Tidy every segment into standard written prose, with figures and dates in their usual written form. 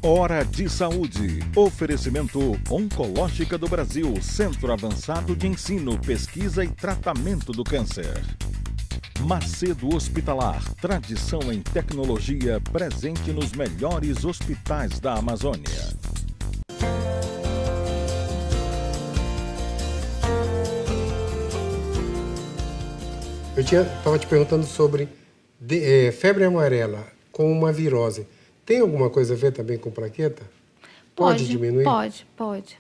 Hora de Saúde. Oferecimento Oncológica do Brasil, Centro Avançado de Ensino, Pesquisa e Tratamento do Câncer. Macedo Hospitalar, tradição em tecnologia presente nos melhores hospitais da Amazônia. Eu estava te perguntando sobre febre amarela com uma virose. Tem alguma coisa a ver também com plaqueta? Pode diminuir? Pode.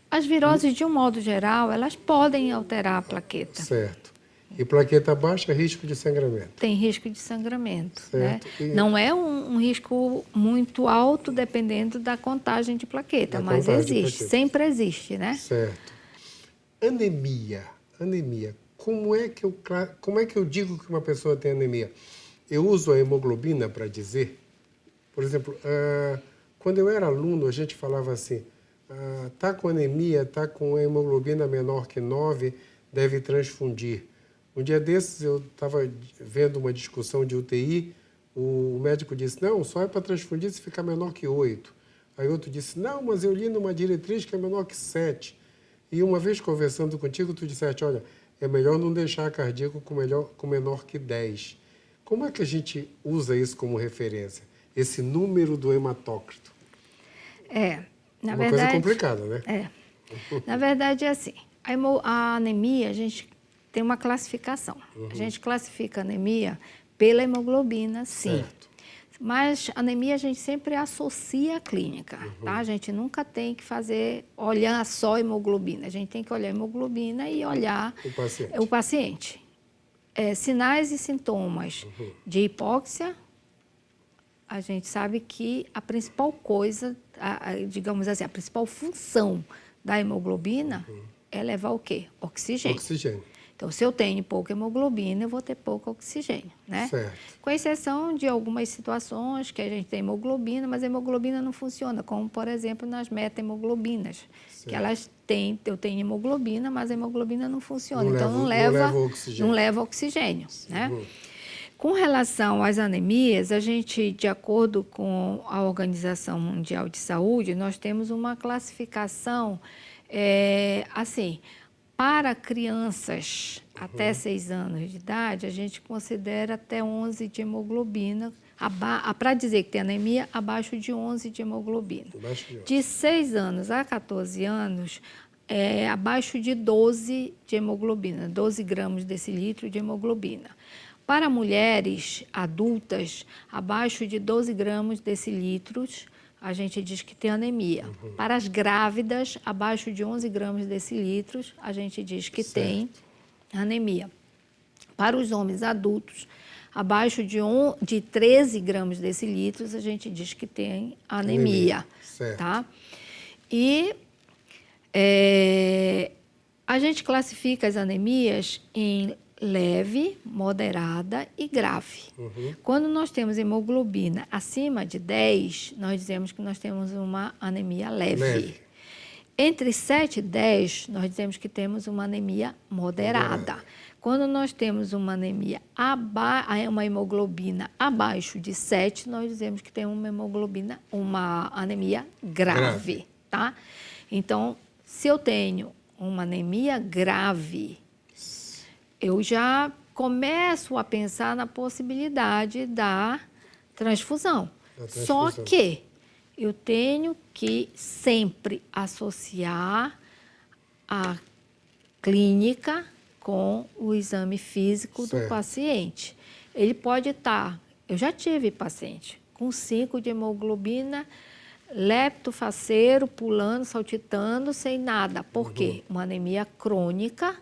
As viroses, de um modo geral, elas podem alterar a plaqueta. Certo. E plaqueta baixa, risco de sangramento? Tem risco de sangramento, certo. Né? Não é um risco muito alto, dependendo da contagem de plaqueta, mas existe, sempre existe, né? Certo. Anemia. Como é que eu digo que uma pessoa tem anemia? Eu uso a hemoglobina para dizer. Por exemplo, quando eu era aluno, a gente falava assim, tá com anemia, tá com a hemoglobina menor que 9, deve transfundir. Um dia desses eu estava vendo uma discussão de UTI, o médico disse, não, só é para transfundir se ficar menor que 8. Aí outro disse, não, mas eu li numa diretriz que é menor que 7. E uma vez conversando contigo, tu disseste, olha, é melhor não deixar cardíaco com menor que 10. Como é que a gente usa isso como referência? Esse número do hematócrito? Na verdade... coisa complicada, né? Na verdade, é assim, a anemia, a gente tem uma classificação. A gente classifica a anemia pela hemoglobina, sim. Certo. Mas anemia a gente sempre associa à clínica, tá? A gente nunca tem que olhar só a hemoglobina. A gente tem que olhar a hemoglobina e olhar o paciente. Sinais e sintomas de hipóxia, a gente sabe que a principal coisa, digamos assim, a principal função da hemoglobina é levar o quê? Oxigênio. Então, se eu tenho pouca hemoglobina, eu vou ter pouco oxigênio, né? Certo. Com exceção de algumas situações que a gente tem hemoglobina, mas a hemoglobina não funciona, como, por exemplo, nas meta-hemoglobinas, que eu tenho hemoglobina, mas a hemoglobina não funciona, não leva oxigênio, né? Com relação às anemias, a gente, de acordo com a Organização Mundial de Saúde, nós temos uma classificação, assim, para crianças até 6 anos de idade, a gente considera até 11 de hemoglobina, para dizer que tem anemia, abaixo de 11 de hemoglobina. De 6 anos a 14 anos, abaixo de 12 de hemoglobina, 12 gramas decilitro de hemoglobina. Para mulheres adultas, abaixo de 12 gramas decilitros, a gente diz que tem anemia. Para as grávidas, abaixo de 11 gramas decilitros, a gente diz que tem anemia. Para os homens adultos, abaixo de 13 gramas decilitros, a gente diz que tem anemia. Tá? E a gente classifica as anemias em leve, moderada e grave. Quando nós temos hemoglobina acima de 10, nós dizemos que nós temos uma anemia leve. Entre 7 e 10, nós dizemos que temos uma anemia moderada. Quando nós temos uma anemia, uma hemoglobina abaixo de 7, nós dizemos que tem uma anemia grave, tá? Então, se eu tenho uma anemia grave, eu já começo a pensar na possibilidade da transfusão. Só que eu tenho que sempre associar a clínica com o exame físico do paciente. Ele pode estar... Eu já tive paciente com 5 de hemoglobina, leptofaceiro, pulando, saltitando, sem nada. Por quê? Uma anemia crônica,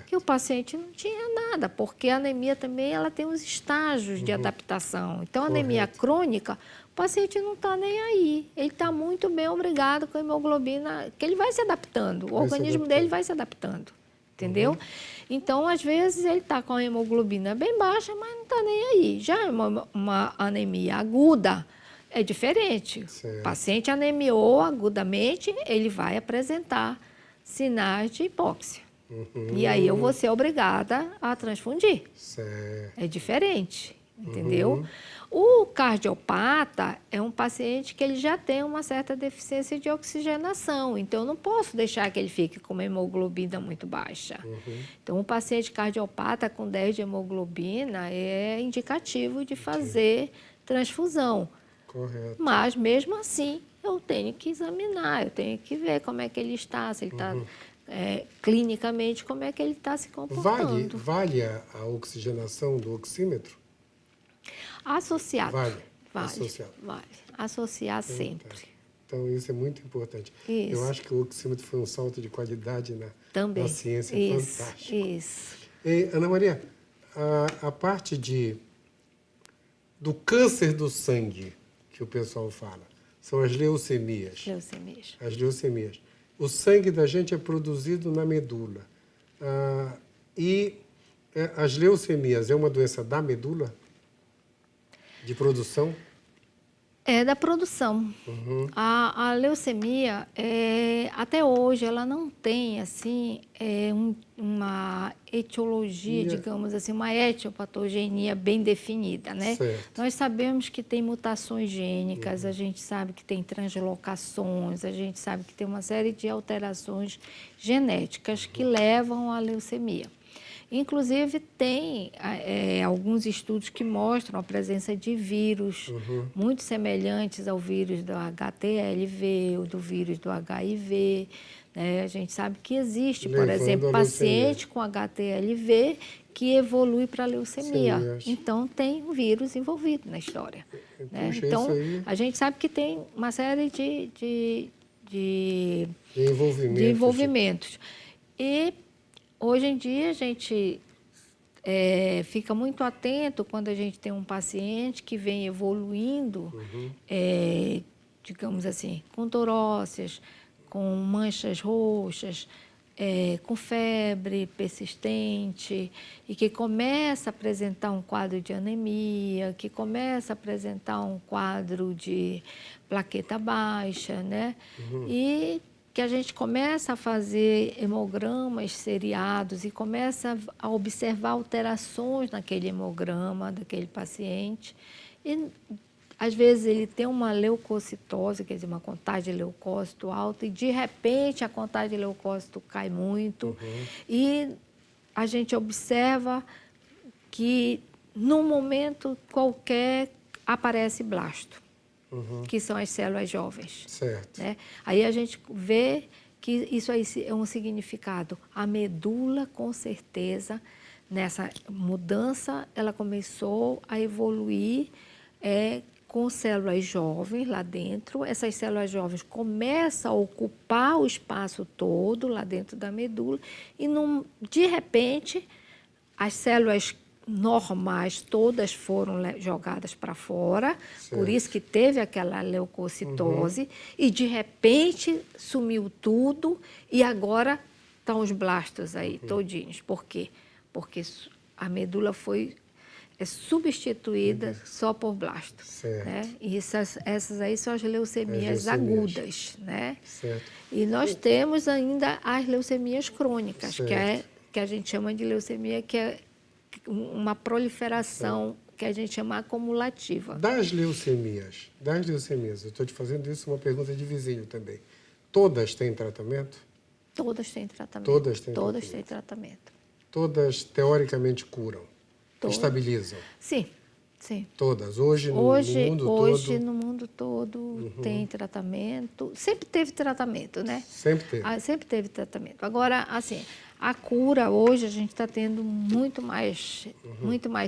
que o paciente não tinha nada, porque a anemia também ela tem os estágios de adaptação. Então, a anemia crônica, o paciente não está nem aí. Ele está muito bem, obrigado, com a hemoglobina, que ele vai se adaptando, o organismo dele vai se adaptando, entendeu? Então, às vezes, ele está com a hemoglobina bem baixa, mas não está nem aí. Já uma anemia aguda é diferente. O paciente anemiou agudamente, ele vai apresentar sinais de hipóxia. E aí eu vou ser obrigada a transfundir. É diferente, entendeu? O cardiopata é um paciente que ele já tem uma certa deficiência de oxigenação, então eu não posso deixar que ele fique com uma hemoglobina muito baixa. Então, um paciente cardiopata com 10 de hemoglobina é indicativo de fazer transfusão. Correto. Mas, mesmo assim, eu tenho que examinar, eu tenho que ver como é que ele está, se ele está clinicamente, como é que ele está se comportando. Vale a oxigenação do oxímetro? Associado. Associado. Vale. Associar sempre. Então, isso é muito importante. Isso. Eu acho que o oxímetro foi um salto de qualidade Também. na ciência fantástico. Isso. E, Ana Maria, a parte do câncer do sangue que o pessoal fala, são as leucemias. Leucemias. As leucemias. O sangue da gente é produzido na medula. As leucemias é uma doença da medula? De produção? É da produção. A leucemia, até hoje, ela não tem assim, uma etiologia, digamos assim, uma etiopatogenia bem definida, né? Certo. Nós sabemos que tem mutações gênicas, a gente sabe que tem translocações, a gente sabe que tem uma série de alterações genéticas que levam à leucemia. Inclusive, tem alguns estudos que mostram a presença de vírus muito semelhantes ao vírus do HTLV, ou do vírus do HIV. Né? A gente sabe que existe, por exemplo, paciente com HTLV que evolui para leucemia. Então, tem um vírus envolvido na história. Né? Então, a gente sabe que tem uma série de envolvimentos. E hoje em dia, a gente fica muito atento quando a gente tem um paciente que vem evoluindo, digamos assim, com torócias, com manchas roxas, com febre persistente, e que começa a apresentar um quadro de anemia, que começa a apresentar um quadro de plaqueta baixa, né? E que a gente começa a fazer hemogramas seriados e começa a observar alterações naquele hemograma daquele paciente. E, às vezes, ele tem uma leucocitose, quer dizer, uma contagem de leucócito alta, e, de repente, a contagem de leucócito cai muito. E a gente observa que, num momento qualquer, aparece blasto. Que são as células jovens. Certo. Né? Aí a gente vê que isso aí é um significado. A medula, com certeza, nessa mudança, ela começou a evoluir com células jovens lá dentro. Essas células jovens começam a ocupar o espaço todo lá dentro da medula e, de repente, as células normais todas foram jogadas para fora, por isso que teve aquela leucocitose, e de repente sumiu tudo e agora estão os blastos aí todinhos. Por quê? Porque a medula foi substituída só por blasto. Né? E essas aí são as leucemias agudas. Né? Certo. E nós temos ainda as leucemias crônicas, que a gente chama de leucemia, que é uma proliferação que a gente chama acumulativa. Das leucemias, eu estou te fazendo isso uma pergunta de vizinho também. Todas têm tratamento? Todas têm tratamento. Todas têm tratamento. Todas, teoricamente, curam? Estabilizam? Sim, sim. Todas? Hoje no mundo todo tem tratamento. Sempre teve tratamento, né? Sempre teve. Sempre teve tratamento. Agora, assim, a cura hoje a gente está tendo muito mais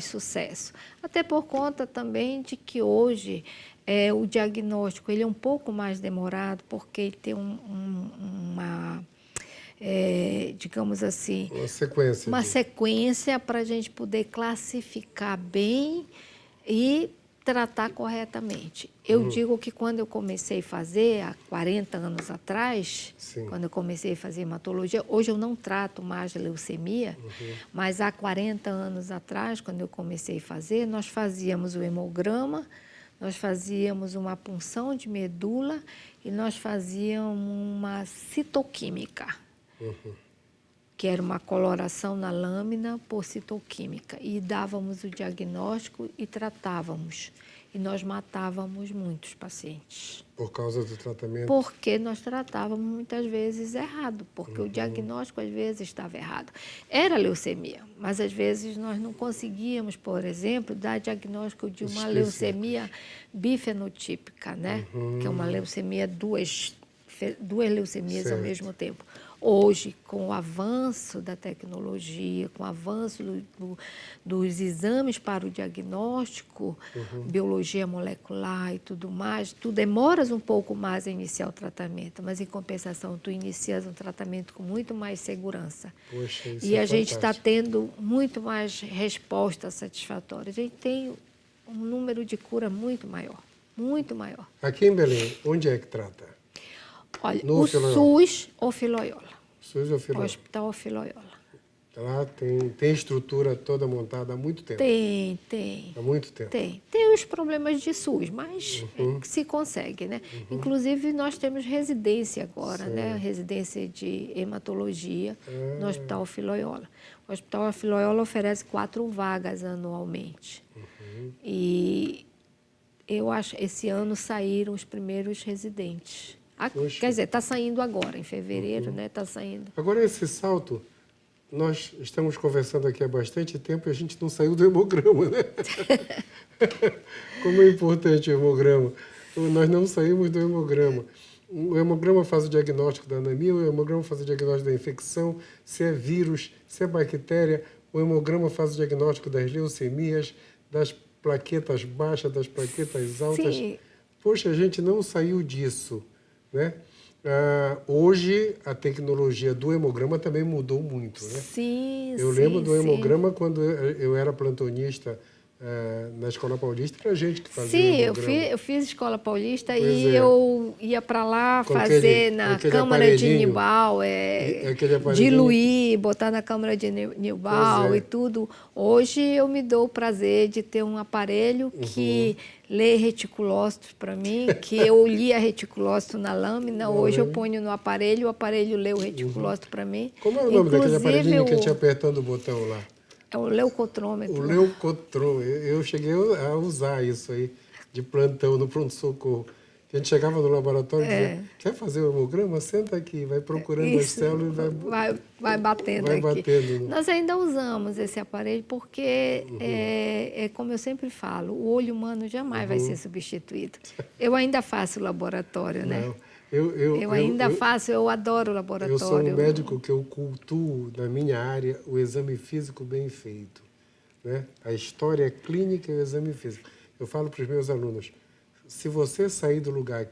sucesso. Até por conta também de que hoje o diagnóstico ele é um pouco mais demorado, porque ele tem uma digamos assim, uma sequência para a gente poder classificar bem e tratar corretamente. Eu digo que quando eu comecei a fazer, há 40 anos atrás, quando eu comecei a fazer hematologia, hoje eu não trato mais de leucemia, mas há 40 anos atrás, quando eu comecei a fazer, nós fazíamos o hemograma, nós fazíamos uma punção de medula e nós fazíamos uma citoquímica, que era uma coloração na lâmina por citoquímica, e dávamos o diagnóstico e tratávamos. e nós matávamos muitos pacientes. Por causa do tratamento? Porque nós tratávamos muitas vezes errado, porque o diagnóstico às vezes estava errado. Era leucemia, mas às vezes nós não conseguíamos, por exemplo, dar diagnóstico de uma leucemia bifenotípica, né? Que é uma leucemia, duas leucemias ao mesmo tempo. Hoje, com o avanço da tecnologia, com o avanço dos exames para o diagnóstico, biologia molecular e tudo mais, tu demoras um pouco mais a iniciar o tratamento, mas, em compensação, tu inicias um tratamento com muito mais segurança. Poxa, isso e é a gente está fantástico. tendo muito mais respostas satisfatórias. A gente tem um número de cura muito maior, muito maior. Aqui em Belém, onde é que trata? Olha, No o Ofiloiola. SUS Ofiloiola. SUS ou Ofiloiola? Hospital Ofiloiola. Lá tem estrutura toda montada há muito tempo. Tem. Há muito tempo. Tem os problemas de SUS, mas se consegue, né? Inclusive, nós temos residência agora, né? Residência de hematologia no Hospital Ofiloiola. O Hospital Ofiloiola oferece 4 vagas anualmente. E eu acho que esse ano saíram os primeiros residentes. Poxa. Quer dizer, está saindo agora, em fevereiro, né? Está saindo. Agora, esse salto, nós estamos conversando aqui há bastante tempo e a gente não saiu do hemograma, né? Como é importante o hemograma. Nós não saímos do hemograma. O hemograma faz o diagnóstico da anemia, o hemograma faz o diagnóstico da infecção, se é vírus, se é bactéria, o hemograma faz o diagnóstico das leucemias, das plaquetas baixas, das plaquetas altas. Sim. Poxa, a gente não saiu disso, né? Hoje, a tecnologia do hemograma também mudou muito, né? Sim, Eu lembro do hemograma quando eu era plantonista na Escola Paulista, era a gente que fazia o Sim, hemograma. eu fiz Escola Paulista Pois e é. eu ia para lá Com fazer na aquele Câmara de aparelhinho. Nibal, Aquele aparelhinho. diluir, botar na Câmara de Nibal Pois é. e tudo. Hoje eu me dou o prazer de ter um aparelho que lê reticulócitos para mim, que eu lia reticulócito na lâmina, hoje eu ponho no aparelho, o aparelho lê o reticulócito para mim. Como é o nome daquele Inclusive, aparelhinho que a gente ia apertando o botão lá? é o leucotrômetro. O leucotron. Eu cheguei a usar isso aí, de plantão, no pronto-socorro. A gente chegava no laboratório e dizia, quer fazer o hemograma? Senta aqui, vai procurando as células e vai batendo vai aqui. batendo. Nós ainda usamos esse aparelho porque, como eu sempre falo, o olho humano jamais vai ser substituído. Eu ainda faço laboratório, né? Não. Eu adoro laboratório. Eu sou um médico que eu cultuo, na minha área, o exame físico bem feito, né? A história clínica e o exame físico. Eu falo para os meus alunos, se você sair do lugar...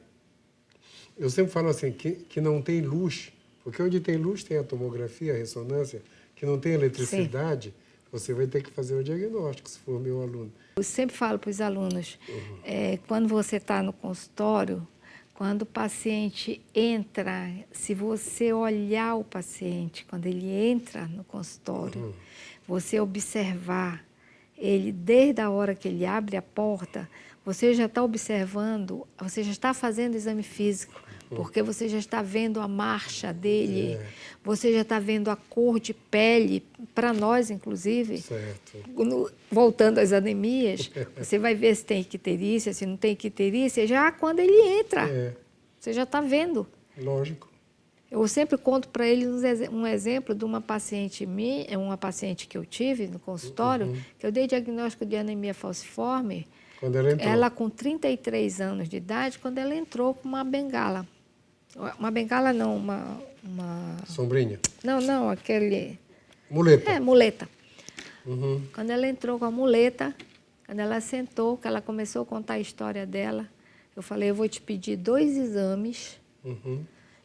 Eu sempre falo assim, que não tem luz, porque onde tem luz tem a tomografia, a ressonância, que não tem eletricidade, você vai ter que fazer o diagnóstico, se for meu aluno. Eu sempre falo para os alunos, quando você está no consultório, quando o paciente entra, se você olhar o paciente, quando ele entra no consultório, você observar ele desde a hora que ele abre a porta, você já está observando, você já está fazendo exame físico, porque você já está vendo a marcha dele, você já está vendo a cor de pele, para nós, inclusive. Certo. Voltando às anemias, você vai ver se tem icterícia, se não tem icterícia, já quando ele entra. Você já está vendo. Lógico. Eu sempre conto para ele um exemplo de uma paciente minha, uma paciente que eu tive no consultório, que eu dei diagnóstico de anemia falciforme. Quando ela entrou. Ela com 33 anos de idade, quando ela entrou com uma bengala. Uma bengala não, uma... Sombrinha? Não, aquele... Muleta. Muleta. Quando ela entrou com a muleta, quando ela sentou, que ela começou a contar a história dela, eu falei, eu vou te pedir 2 exames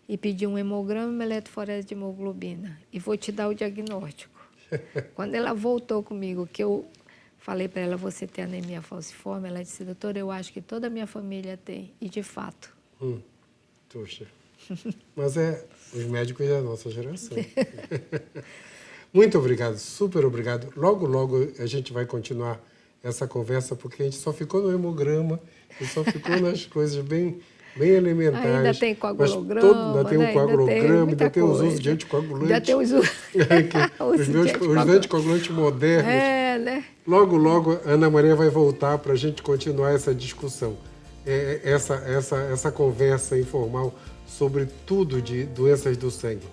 e pedir um hemograma e uma eletroforese de hemoglobina e vou te dar o diagnóstico. Quando ela voltou comigo, que eu falei para ela, você tem anemia falciforme, ela disse, doutora, eu acho que toda a minha família tem, e de fato. Puxa. Mas os médicos da nossa geração. Muito obrigado, super obrigado. Logo, logo a gente vai continuar essa conversa, porque a gente só ficou no hemograma e só ficou nas coisas bem elementares. Ainda tem coagulograma, ainda tem o coagulograma, ainda tem os usos de anticoagulantes. Ainda tem os os anticoagulantes modernos. né? Logo, logo, a Ana Maria vai voltar para a gente continuar essa discussão, essa conversa informal sobre tudo de doenças do sangue.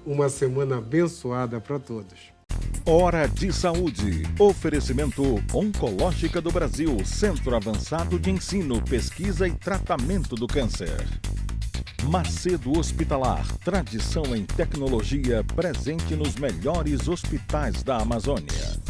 Uma semana abençoada para todos. Hora de Saúde. Oferecimento Oncológica do Brasil, Centro Avançado de Ensino, Pesquisa e Tratamento do Câncer. Macedo Hospitalar, tradição em tecnologia presente nos melhores hospitais da Amazônia.